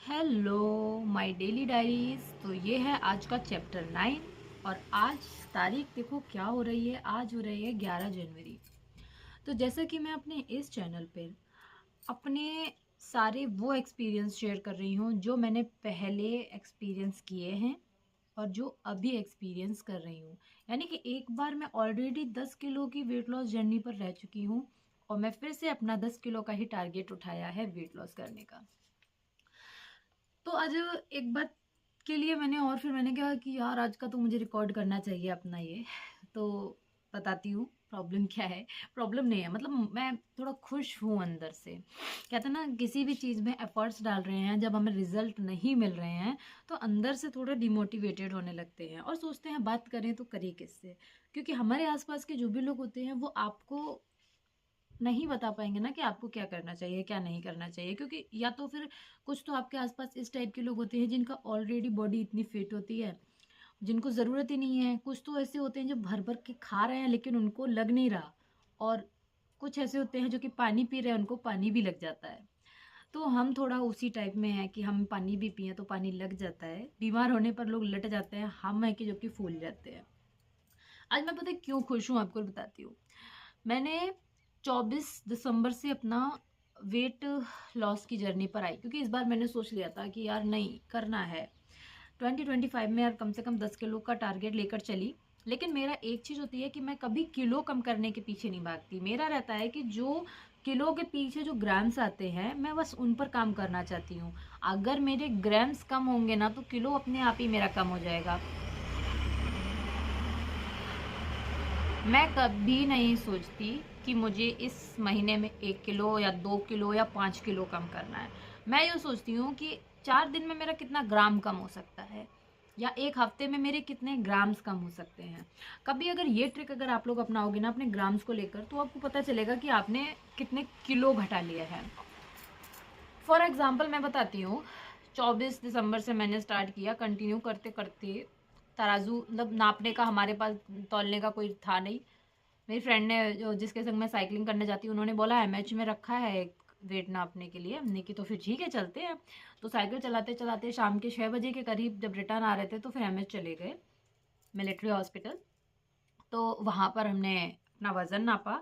Hello my daily diaries. तो ये है आज का चैप्टर 9। और आज तारीख देखो क्या हो रही है, आज हो रही है 11 जनवरी। तो जैसा कि मैं अपने इस चैनल पर अपने सारे वो एक्सपीरियंस शेयर कर रही हूँ जो मैंने पहले एक्सपीरियंस किए हैं और जो अभी एक्सपीरियंस कर रही हूँ। यानी कि एक बार मैं ऑलरेडी 10 किलो की वेट लॉस जर्नी पर रह चुकी हूँ और मैं फिर से अपना 10 किलो का ही टारगेट उठाया है वेट लॉस करने का। तो आज एक बात के लिए मैंने कहा कि यार आज का तो मुझे रिकॉर्ड करना चाहिए अपना ये। तो बताती हूँ प्रॉब्लम क्या है। प्रॉब्लम नहीं है, मतलब मैं थोड़ा खुश हूँ अंदर से। कहते हैं ना, किसी भी चीज़ में एफर्ट्स डाल रहे हैं, जब हमें रिजल्ट नहीं मिल रहे हैं तो अंदर से थोड़ा डिमोटिवेटेड होने लगते हैं और सोचते हैं बात करें तो करें किससे, क्योंकि हमारे आसपास के जो भी लोग होते हैं वो आपको नहीं बता पाएंगे ना कि आपको क्या करना चाहिए क्या नहीं करना चाहिए। क्योंकि या तो फिर कुछ तो आपके आसपास इस टाइप के लोग होते हैं जिनका ऑलरेडी बॉडी इतनी फिट होती है, जिनको ज़रूरत ही नहीं है। कुछ तो ऐसे होते हैं जो भर भर के खा रहे हैं लेकिन उनको लग नहीं रहा। और कुछ ऐसे होते हैं जो कि पानी पी रहे हैं, उनको पानी भी लग जाता है। तो हम थोड़ा उसी टाइप में हैं कि हम पानी भी पिए तो पानी लग जाता है, बीमार होने पर लोग लट जाते हैं, हम हैं कि जो कि फूल जाते हैं। आज मैं पता है क्यों खुश हूँ, आपको बताती हूँ। मैंने 24 दिसंबर से अपना वेट लॉस की जर्नी पर आई, क्योंकि इस बार मैंने सोच लिया था कि यार नहीं करना है 2025 में, यार कम से कम 10 किलो का टारगेट लेकर चली। लेकिन मेरा एक चीज़ होती है कि मैं कभी किलो कम करने के पीछे नहीं भागती। मेरा रहता है कि जो किलो के पीछे जो ग्राम्स आते हैं मैं बस उन पर काम करना चाहती हूँ। अगर मेरे ग्राम्स कम होंगे ना तो किलो अपने आप ही मेरा कम हो जाएगा। मैं कभी नहीं सोचती कि मुझे इस महीने में 1 किलो या 2 किलो या 5 किलो कम करना है। मैं ये सोचती हूँ कि 4 दिन में मेरा कितना ग्राम कम हो सकता है, या एक हफ्ते में मेरे कितने ग्राम्स कम हो सकते हैं। कभी अगर ये ट्रिक अगर आप लोग अपनाओगे ना अपने ग्राम्स को लेकर, तो आपको पता चलेगा कि आपने कितने किलो घटा लिया है। फॉर एग्जाम्पल मैं बताती हूँ, 24 दिसंबर से मैंने स्टार्ट किया, कंटिन्यू करते करते तराजू मतलब नापने का हमारे पास तौलने का कोई था नहीं। मेरी फ्रेंड ने जो जिसके संग मैं साइकिलिंग करने जाती हूँ उन्होंने बोला एमएच में रखा है एक वेट नापने के लिए। हमने की तो फिर ठीक है चलते हैं। तो साइकिल चलाते चलाते शाम के 6 बजे के करीब जब रिटर्न आ रहे थे तो फिर एमएच चले गए, मिलिट्री हॉस्पिटल। तो वहाँ पर हमने अपना वज़न नापा।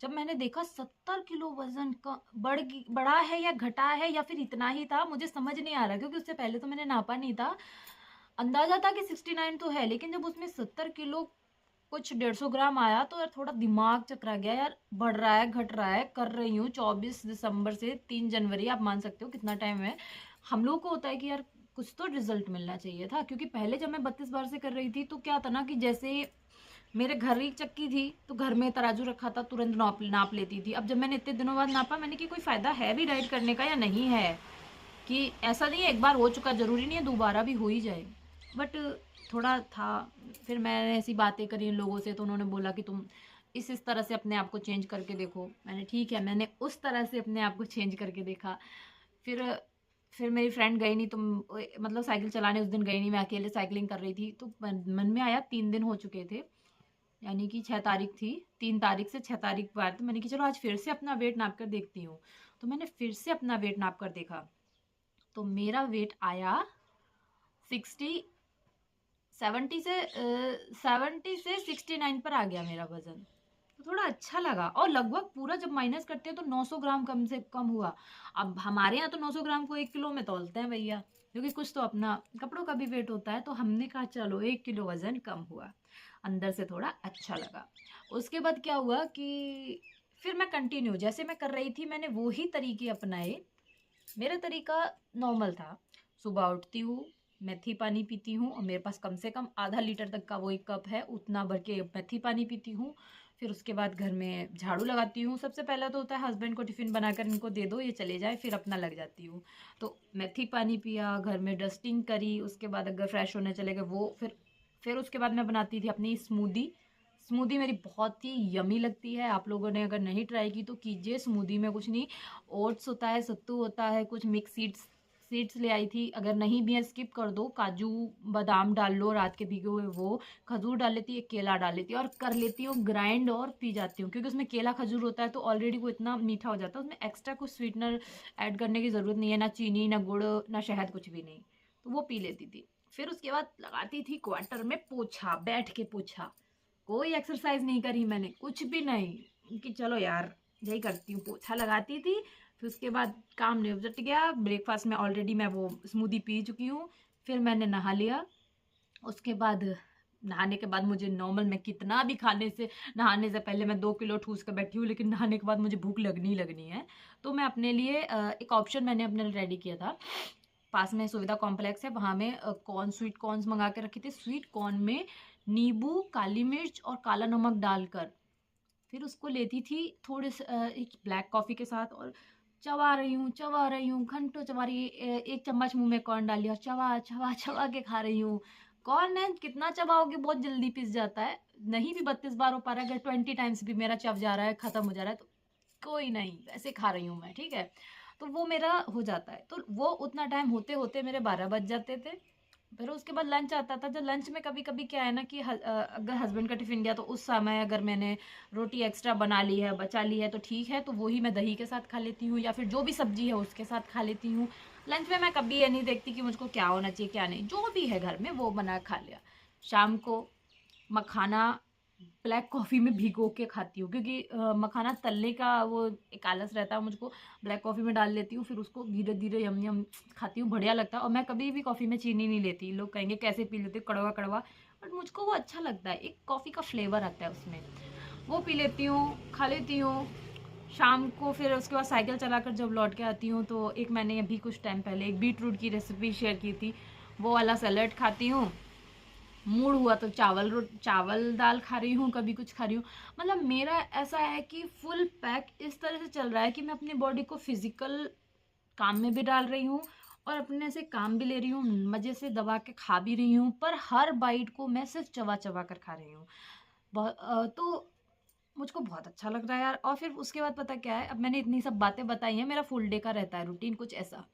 जब मैंने देखा 70 किलो वज़न का बढ़ा है या घटा है या फिर इतना ही था, मुझे समझ नहीं आ रहा, क्योंकि उससे पहले तो मैंने नापा नहीं था। अंदाज़ा था कि 69 तो है, लेकिन जब उसमें 70 किलो कुछ 150 ग्राम आया तो यार थोड़ा दिमाग चकरा गया। यार बढ़ रहा है घट रहा है कर रही हूँ 24 दिसंबर से 3 जनवरी, आप मान सकते हो कितना टाइम है। हम लोग को होता है कि यार कुछ तो रिजल्ट मिलना चाहिए था, क्योंकि पहले जब मैं 32 बार से कर रही थी तो क्या था ना कि जैसे मेरे घर ही चक्की थी तो घर में तराजू रखा था, तुरंत नाप नाप लेती थी। अब जब मैंने इतने दिनों बाद नापा, मैंने कि कोई फ़ायदा है भी डाइट करने का या नहीं है, कि ऐसा नहीं है एक बार हो चुका ज़रूरी नहीं है दोबारा भी हो ही जाए। बट थोड़ा था। फिर मैंने ऐसी बातें करी इन लोगों से तो उन्होंने बोला कि तुम इस तरह से अपने आप को चेंज करके देखो। मैंने ठीक है, मैंने उस तरह से अपने आप को चेंज करके देखा। फिर फिर मेरी फ्रेंड गई नहीं, तुम मतलब साइकिल चलाने उस दिन गई नहीं, मैं अकेले साइकिलिंग कर रही थी। तो मन में आया 3 दिन हो चुके थे, यानी कि 6 तारीख थी, 3 तारीख से 6 तारीख बाद। तो मैंने कि चलो आज फिर से अपना वेट नाप कर देखती हूँ। तो मैंने फिर से अपना वेट नाप कर देखा तो मेरा वेट आया 60 70 से 69 पर आ गया मेरा वजन। तो थोड़ा अच्छा लगा, और लगभग पूरा जब माइनस करते हैं तो 900 ग्राम कम से कम हुआ। अब हमारे यहाँ तो 900 ग्राम को 1 किलो में तौलते हैं भैया, क्योंकि कुछ तो अपना कपड़ों का भी वेट होता है। तो हमने कहा चलो 1 किलो वजन कम हुआ, अंदर से थोड़ा अच्छा लगा। उसके बाद क्या हुआ कि फिर मैं कंटिन्यू जैसे मैं कर रही थी मैंने वो ही तरीके अपनाए। मेरा तरीका नॉर्मल था, सुबह उठती हूँ, मेथी पानी पीती हूँ, और मेरे पास कम से कम आधा लीटर तक का वो एक कप है, उतना भर के मेथी पानी पीती हूँ। फिर उसके बाद घर में झाड़ू लगाती हूँ। सबसे पहला तो होता है हस्बैंड को टिफ़िन बनाकर इनको दे दो ये चले जाए, फिर अपना लग जाती हूँ। तो मेथी पानी पिया, घर में डस्टिंग करी, उसके बाद अगर फ्रेश होने चले गए वो, फिर उसके बाद मैं बनाती थी अपनी स्मूदी। स्मूदी मेरी बहुत ही यमी लगती है, आप लोगों ने अगर नहीं ट्राई की तो कीजिए। स्मूदी में कुछ नहीं, ओट्स होता है, सत्तू होता है, कुछ मिक्स सीड्स सीड्स ले आई थी, अगर नहीं भी है स्किप कर दो, काजू बादाम डाल लो रात के भिगो हुए, वो खजूर डाल लेती है, केला डाल लेती है और कर लेती हूँ ग्राइंड और पी जाती हूँ, क्योंकि उसमें केला खजूर होता है तो ऑलरेडी वो इतना मीठा हो जाता है, उसमें एक्स्ट्रा कुछ स्वीटनर ऐड करने की ज़रूरत नहीं है, ना चीनी ना गुड़ ना शहद, कुछ भी नहीं। तो वो पी लेती थी। फिर उसके बाद लगाती थी क्वार्टर में पोछा, बैठ के पोछा। कोई एक्सरसाइज नहीं करी मैंने, कुछ भी नहीं, कि चलो यार यही करती हूँ, पोछा लगाती थी। फिर उसके बाद काम निपट गया, ब्रेकफास्ट में ऑलरेडी मैं वो स्मूदी पी चुकी हूँ। फिर मैंने नहा लिया। उसके बाद नहाने के बाद मुझे नॉर्मल, मैं कितना भी खाने से, नहाने से पहले मैं 2 किलो ठूस कर बैठी हूँ, लेकिन नहाने के बाद मुझे भूख लगनी है। तो मैं अपने लिए एक ऑप्शन मैंने अपने लिए रेडी किया था। पास में सुविधा कॉम्प्लेक्स है, वहाँ में कॉर्न, स्वीट कॉर्न्स मंगा के रखे थे। स्वीट कॉर्न में नींबू, काली मिर्च और काला नमक डालकर फिर उसको लेती थी थोड़े से एक ब्लैक कॉफ़ी के साथ, और चबा रही हूँ, घंटों चबा रही, एक चम्मच मुंह में कॉर्न डाल लिया, चबा चबा चबा के खा रही हूँ। कॉर्न है, कितना चबाओगे, बहुत जल्दी पिस जाता है। नहीं भी 32 बार हो पा रहा है, अगर 20 टाइम्स भी मेरा चब जा रहा है, ख़त्म हो जा रहा है, तो कोई नहीं, वैसे खा रही हूँ मैं, ठीक है। तो वो मेरा हो जाता है। तो वो उतना टाइम होते होते मेरे 12 बज जाते थे। फिर उसके बाद लंच आता था। जो लंच में कभी कभी क्या है ना कि अगर हस्बैंड का टिफ़िन गया तो उस समय अगर मैंने रोटी एक्स्ट्रा बना ली है, बचा ली है, तो ठीक है, तो वही मैं दही के साथ खा लेती हूँ, या फिर जो भी सब्जी है उसके साथ खा लेती हूँ। लंच में मैं कभी ये नहीं देखती कि मुझको क्या होना चाहिए क्या नहीं, जो भी है घर में वो बना खा लिया। शाम को मखाना ब्लैक कॉफ़ी में भिगो के खाती हूँ, क्योंकि मखाना तलने का वो एक आलस रहता है मुझको। ब्लैक कॉफ़ी में डाल लेती हूँ, फिर उसको धीरे धीरे यम यम खाती हूँ, बढ़िया लगता है। और मैं कभी भी कॉफ़ी में चीनी नहीं लेती, लोग कहेंगे कैसे पी लेते, कड़वा कड़वा, बट मुझको वो अच्छा लगता है, एक कॉफ़ी का फ्लेवर आता है उसमें, वो पी लेती हूँ, खा लेती हूँ। शाम को फिर उसके बाद साइकिल चलाकर जब लौट के आती हूँ, तो एक मैंने अभी कुछ टाइम पहले एक बीट रूट की रेसिपी शेयर की थी, वो वाला सैलेड खाती हूँ। मूड हुआ तो चावल दाल खा रही हूँ, कभी कुछ खा रही हूँ। मतलब मेरा ऐसा है कि फुल पैक इस तरह से चल रहा है कि मैं अपनी बॉडी को फिजिकल काम में भी डाल रही हूँ और अपने से काम भी ले रही हूँ, मज़े से दबा के खा भी रही हूँ, पर हर बाइट को मैं सिर्फ चबा चबा कर खा रही हूँ। तो मुझको बहुत अच्छा लग रहा है यार। और फिर उसके बाद पता क्या है, अब मैंने इतनी सब बातें बताई हैं, मेरा फुल डे का रहता है रूटीन कुछ ऐसा।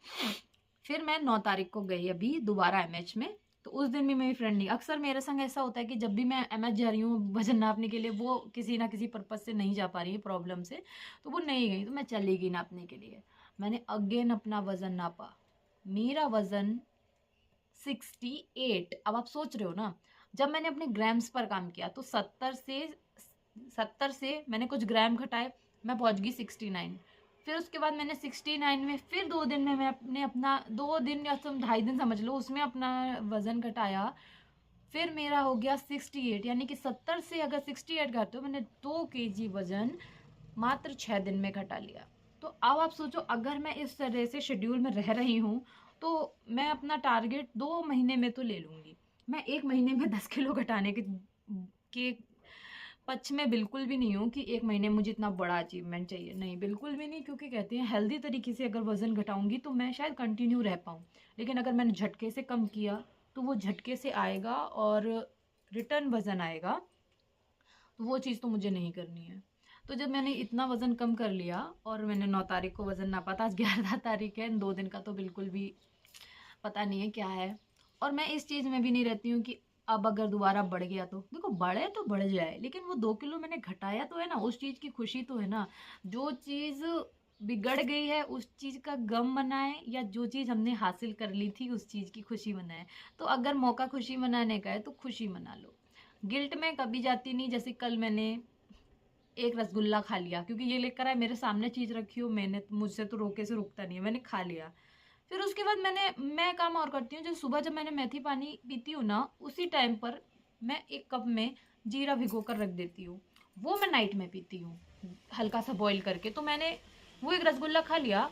फिर मैं 9 तारीख को गई अभी दोबारा एमएच में। तो उस दिन भी मेरी फ्रेंड नहीं, अक्सर मेरे संग ऐसा होता है कि जब भी मैं एमएच जा रही हूँ वजन नापने के लिए, वो किसी ना किसी पर्पज से नहीं जा पा रही है, प्रॉब्लम से, तो वो नहीं गई, तो मैं चली गई नापने के लिए। मैंने अगेन अपना वजन नापा, मेरा वजन 68। अब आप सोच रहे हो ना, जब मैंने अपने ग्राम्स पर काम किया तो 70 से मैंने कुछ ग्राम घटाए, मैं पहुंच गई 69। फिर उसके बाद मैंने 69 में फिर 2 दिन में मैं अपना 2 दिन या तुम 2.5 दिन समझ लो, उसमें अपना वजन घटाया। फिर मेरा हो गया 68, यानी कि 70 से अगर 68 घटाते हो, मैंने 2 kg वजन मात्र 6 दिन में घटा लिया। तो अब आप सोचो, अगर मैं इस तरह से शेड्यूल में रह रही हूँ, तो मैं अपना टारगेट 2 महीने में तो ले लूँगी। मैं 1 महीने में 10 किलो घटाने के पक्ष में बिल्कुल भी नहीं हूँ कि 1 महीने मुझे इतना बड़ा अचीवमेंट चाहिए, नहीं, बिल्कुल भी नहीं। क्योंकि कहते हैं हेल्दी तरीके से अगर वज़न घटाऊंगी तो मैं शायद कंटिन्यू रह पाऊँ, लेकिन अगर मैंने झटके से कम किया तो वो झटके से आएगा और रिटर्न वज़न आएगा, तो वो चीज़ तो मुझे नहीं करनी है। तो जब मैंने इतना वज़न कम कर लिया और मैंने 9 तारीख को वज़न नापा था, आज 11 तारीख है, इन 2 दिन का तो बिल्कुल भी पता नहीं है क्या है। और मैं इस चीज़ में भी नहीं रहती हूँ कि अब अगर दोबारा बढ़ गया तो देखो, बढ़े तो बढ़ जाए, लेकिन वो 2 किलो मैंने घटाया तो है ना, उस चीज़ की खुशी तो है ना। जो चीज़ बिगड़ गई है उस चीज़ का गम मनाए, या जो चीज़ हमने हासिल कर ली थी उस चीज़ की खुशी मनाए। तो अगर मौका खुशी मनाने का है तो खुशी मना लो, गिल्ट में कभी जाती नहीं। जैसे कल मैंने एक रसगुल्ला खा लिया, क्योंकि ये लेकर आए मेरे सामने चीज़ रखी हो, मैंने, मुझसे तो रोके से रुकता नहीं है, मैंने खा लिया। फिर उसके बाद मैं काम और करती हूँ, जब सुबह जब मैंने मेथी पानी पीती हूँ ना, उसी टाइम पर मैं एक कप में जीरा भिगो कर रख देती हूँ, वो मैं नाइट में पीती हूँ हल्का सा बॉईल करके। तो मैंने वो एक रसगुल्ला खा लिया,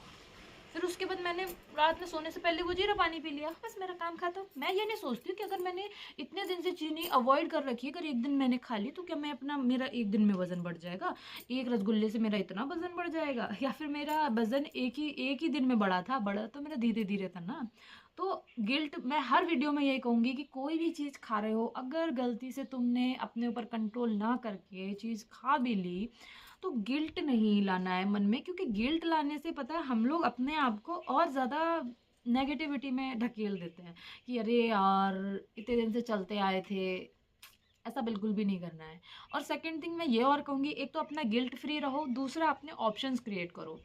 फिर उसके बाद मैंने रात में सोने से पहले वो जीरा पानी पी लिया, बस मेरा काम खत्म। मैं ये नहीं सोचती हूँ कि अगर मैंने इतने दिन से चीनी अवॉइड कर रखी है, अगर एक दिन मैंने खा ली तो क्या मैं अपना, मेरा एक दिन में वजन बढ़ जाएगा, एक रसगुल्ले से मेरा इतना वजन बढ़ जाएगा, या फिर मेरा वजन एक ही दिन में बढ़ा तो मेरा धीरे धीरे था ना। तो गिल्ट, मैं हर वीडियो में यही कहूँगी कि कोई भी चीज़ खा रहे हो, अगर गलती से तुमने अपने ऊपर कंट्रोल ना करके चीज़ खा भी ली, तो गिल्ट नहीं लाना है मन में, क्योंकि गिल्ट लाने से पता है हम लोग अपने आप को और ज़्यादा नेगेटिविटी में ढकेल देते हैं कि अरे यार इतने दिन से चलते आए थे, ऐसा बिल्कुल भी नहीं करना है। और सेकंड थिंग मैं ये और कहूँगी, एक तो अपना गिल्ट फ्री रहो, दूसरा अपने ऑप्शंस क्रिएट करो।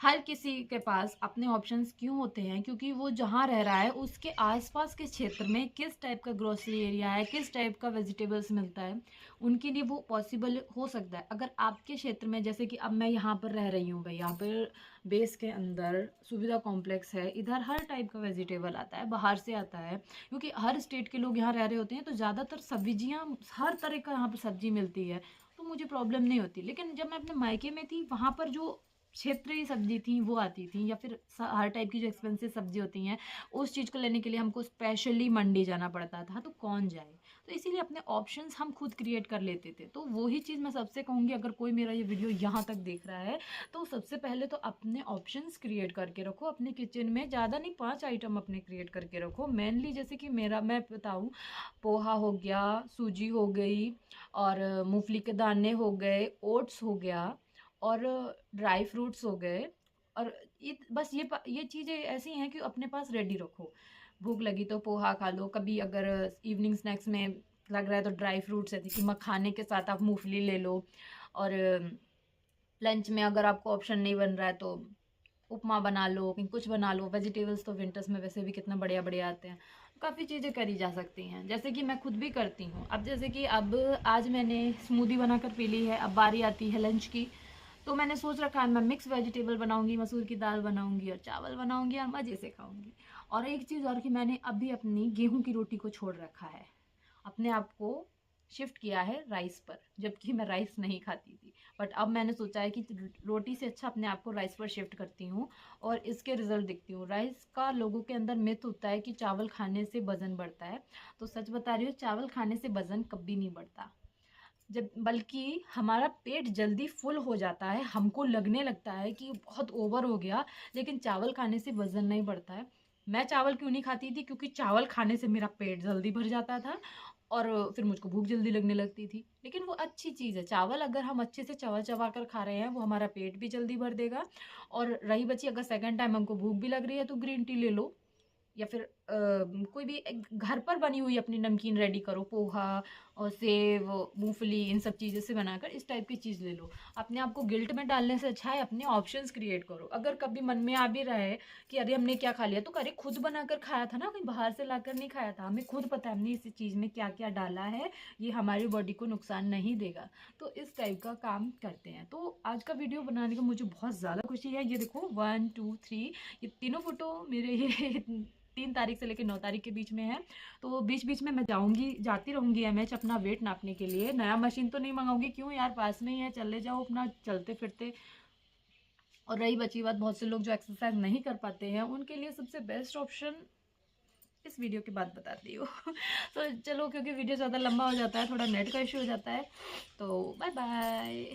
हर किसी के पास अपने ऑप्शंस क्यों होते हैं, क्योंकि वो जहाँ रह रहा है उसके आसपास के क्षेत्र में किस टाइप का ग्रोसरी एरिया है, किस टाइप का वेजिटेबल्स मिलता है, उनके लिए वो पॉसिबल हो सकता है। अगर आपके क्षेत्र में, जैसे कि अब मैं यहाँ पर रह रही हूँ भाई, यहाँ पर बेस के अंदर सुविधा कॉम्प्लेक्स है, इधर हर टाइप का वेजिटेबल आता है, बाहर से आता है, क्योंकि हर स्टेट के लोग यहाँ रह रहे होते हैं, तो ज़्यादातर सब्जियाँ हर तरह का यहाँ पर सब्जी मिलती है, तो मुझे प्रॉब्लम नहीं होती। लेकिन जब मैं अपने मायके में थी, वहाँ पर जो क्षेत्रीय सब्जी थी वो आती थी, या फिर हर टाइप की जो एक्सपेंसिव सब्जी होती हैं, उस चीज़ को लेने के लिए हमको स्पेशली मंडी जाना पड़ता था, तो कौन जाए। तो इसीलिए अपने ऑप्शंस हम खुद क्रिएट कर लेते थे। तो वही चीज़ मैं सबसे कहूँगी, अगर कोई मेरा ये वीडियो यहाँ तक देख रहा है, तो सबसे पहले तो अपने ऑप्शंस क्रिएट करके रखो अपने किचन में। ज़्यादा नहीं, 5 आइटम अपने क्रिएट करके रखो मेनली। जैसे कि मेरा मैं बताऊँ, पोहा हो गया, सूजी हो गई, और मूंगफली के दाने हो गए, ओट्स हो गया, और ड्राई फ्रूट्स हो गए। और बस ये चीज़ें ऐसी हैं कि अपने पास रेडी रखो। भूख लगी तो पोहा खा लो, कभी अगर इवनिंग स्नैक्स में लग रहा है तो ड्राई फ्रूट्स है कि मखाने के साथ आप मूंगफली ले लो। और लंच में अगर आपको ऑप्शन नहीं बन रहा है तो उपमा बना लो, कहीं कुछ बना लो। वेजिटेबल्स तो विंटर्स में वैसे भी कितना बढ़िया बढ़िया आते हैं, काफ़ी चीज़ें करी जा सकती हैं, जैसे कि मैं खुद भी करती हूँ। अब जैसे कि अब आज मैंने स्मूदी बनाकर पी ली है, अब बारी आती है लंच की, तो मैंने सोच रखा है मैं मिक्स वेजिटेबल बनाऊंगी, मसूर की दाल बनाऊंगी और चावल बनाऊंगी और मज़े से खाऊंगी। और एक चीज़ और कि मैंने अभी अपनी गेहूं की रोटी को छोड़ रखा है, अपने आप को शिफ्ट किया है राइस पर, जबकि मैं राइस नहीं खाती थी। बट अब मैंने सोचा है कि रोटी से अच्छा अपने आप को राइस पर शिफ्ट करती हूँ और इसके रिजल्ट दिखती हूँ। राइस का लोगों के अंदर मिथ होता है कि चावल खाने से वजन बढ़ता है, तो सच बता रही हूँ, चावल खाने से वजन कभी नहीं बढ़ता। जब बल्कि हमारा पेट जल्दी फुल हो जाता है, हमको लगने लगता है कि बहुत ओवर हो गया, लेकिन चावल खाने से वजन नहीं बढ़ता है। मैं चावल क्यों नहीं खाती थी, क्योंकि चावल खाने से मेरा पेट जल्दी भर जाता था और फिर मुझको भूख जल्दी लगने लगती थी। लेकिन वो अच्छी चीज़ है, चावल अगर हम अच्छे से चबा चबा कर खा रहे हैं, वो हमारा पेट भी जल्दी भर देगा। और रही बची, अगर सेकंड टाइम हमको भूख भी लग रही है तो ग्रीन टी ले लो, या फिर कोई भी एक घर पर बनी हुई अपनी नमकीन रेडी करो, पोहा और सेव, मूंगफली, इन सब चीज़ों से बनाकर इस टाइप की चीज़ ले लो। अपने आप को गिल्ट में डालने से अच्छा है अपने ऑप्शंस क्रिएट करो। अगर कभी मन में आ भी रहे कि अरे हमने क्या खा लिया, तो अरे खुद बनाकर खाया था ना, कहीं बाहर से लाकर नहीं खाया था, हमें खुद पता है हमने इस चीज़ में क्या क्या डाला है, ये हमारी बॉडी को नुकसान नहीं देगा। तो इस टाइप का काम करते हैं। तो आज का वीडियो बनाने का मुझे बहुत ज़्यादा खुशी है। ये देखो 1 2 3, ये तीनों फोटो मेरे ये 3 तारीख से लेकर 9 तारीख के बीच में है। तो बीच बीच में मैं जाती रहूँगी एमएच अपना वेट नापने के लिए। नया मशीन तो नहीं मंगाऊंगी, क्यों यार, पास में ही है, चले जाओ अपना चलते फिरते। और रही बची बात, बहुत से लोग जो एक्सरसाइज नहीं कर पाते हैं, उनके लिए सबसे बेस्ट ऑप्शन इस वीडियो के बाद बताती हूँ। तो चलो, क्योंकि वीडियो ज़्यादा लंबा हो जाता है, थोड़ा नेट का इशू हो जाता है, तो बाय बाय।